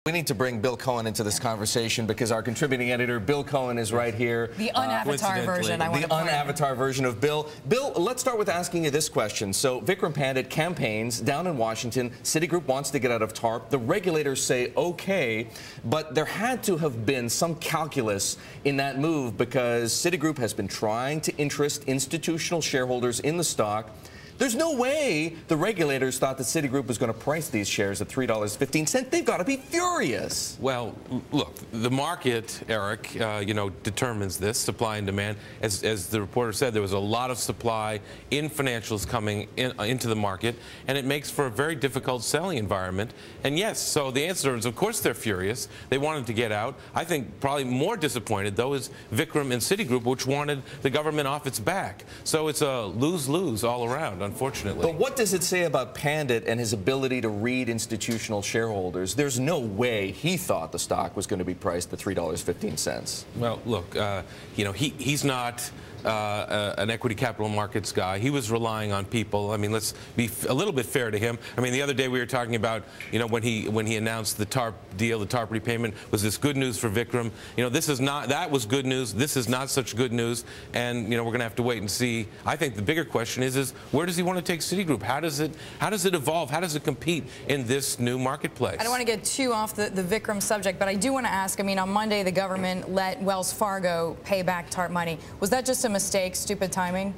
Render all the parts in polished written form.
We need to bring Bill Cohan into this conversation because our contributing editor, Bill Cohan, is right here. The unavatar version, I want to point out. The unavatar version of Bill. Bill, let's start with asking you this question. So Vikram Pandit campaigns down in Washington. Citigroup wants to get out of TARP. The regulators say okay, but there had to have been some calculus in that move because Citigroup has been trying to interest institutional shareholders in the stock. There's no way the regulators thought that Citigroup was going to price these shares at $3.15. They've got to be furious. Well, look, the market, Erik, determines this, supply and demand. As the reporter said, there was a lot of supply in financials coming into the market, and it makes for a very difficult selling environment. And yes, so the answer is, of course, they're furious. They wanted to get out. I think probably more disappointed, though, is Vikram and Citigroup, which wanted the government off its back. So it's a lose-lose all around, unfortunately. But what does it say about Pandit and his ability to read institutional shareholders? There's no way he thought the stock was going to be priced at $3.15. Well, look, he's not an equity capital markets guy. He was relying on people. I mean, let's be a little bit fair to him. I mean, the other day we were talking about, when he announced the TARP deal, the TARP repayment, was this good news for Vikram? This is not. That was good news. This is not such good news. And we're going to have to wait and see. I think the bigger question is where does he want to take Citigroup? How does it evolve? How does it compete in this new marketplace? I don't want to get too off the Vikram subject, but I do want to ask. I mean, on Monday the government let Wells Fargo pay back TARP money. Was that just a mistake, stupid timing?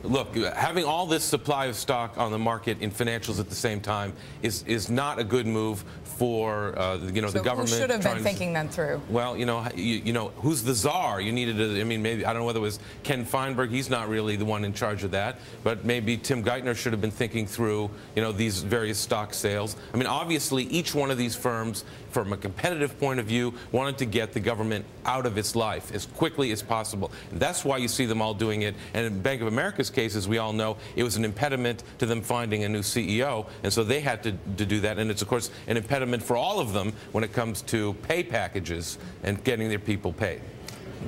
Look, having all this supply of stock on the market in financials at the same time is not a good move for the government. Who should have been thinking them through? Well, who's the czar? You needed to. I mean, maybe I don't know whether it was Ken Feinberg. He's not really the one in charge of that, but maybe Tim Geithner should have been thinking through these various stock sales. I mean, obviously, each one of these firms, from a competitive point of view, wanted to get the government out of its life as quickly as possible. And that's why you see them all doing it. And in Bank of America's case, as we all know, it was an impediment to them finding a new CEO, and so they had to do that. And it's, of course, an impediment for all of them when it comes to pay packages and getting their people paid.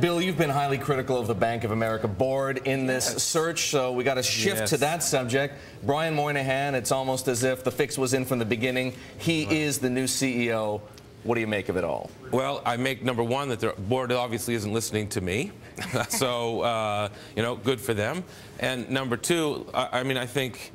Bill, you've been highly critical of the Bank of America board in this search, so we got to shift to that subject. Brian Moynihan, it's almost as if the fix was in from the beginning. He is the new CEO. What do you make of it all? Well, I make, number one, that the board obviously isn't listening to me. So, good for them. And number two, I think,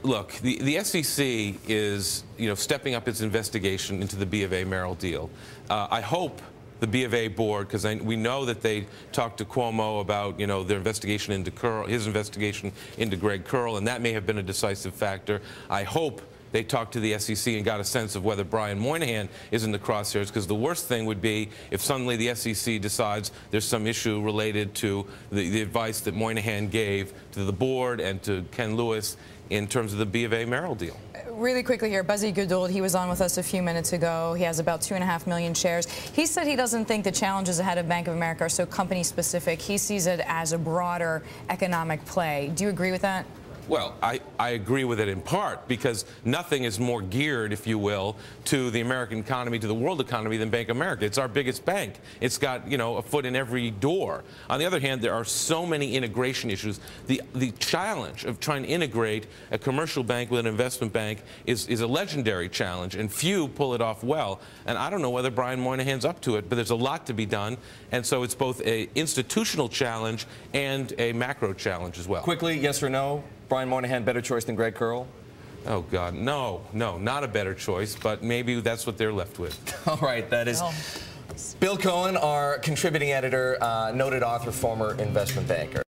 look, the SEC is, stepping up its investigation into the B of A Merrill deal. I hope the B of A board, because we know that they talked to Cuomo about, their investigation into his investigation into Greg Curl, and that may have been a decisive factor. I hope they talked to the SEC and got a sense of whether Brian Moynihan is in the crosshairs, because the worst thing would be if suddenly the SEC decides there's some issue related to the advice that Moynihan gave to the board and to Ken Lewis in terms of the B of A Merrill deal. Really quickly here, Buzzy Goodold, he was on with us a few minutes ago. He has about 2.5 million shares. He said he doesn't think the challenges ahead of Bank of America are so company-specific. He sees it as a broader economic play. Do you agree with that? Well, I agree with it in part, because nothing is more geared, if you will, to the American economy, to the world economy than Bank of America. It's our biggest bank. It's got, a foot in every door. On the other hand, there are so many integration issues. The challenge of trying to integrate a commercial bank with an investment bank is a legendary challenge, and few pull it off well. And I don't know whether Brian Moynihan's up to it, but there's a lot to be done. And so it's both an institutional challenge and a macro challenge as well. Quickly, yes or no? Brian Moynihan, better choice than Greg Curl? Oh, God, no, not a better choice, but maybe that's what they're left with. All right, that is Bill Cohan, our contributing editor, noted author, former investment banker.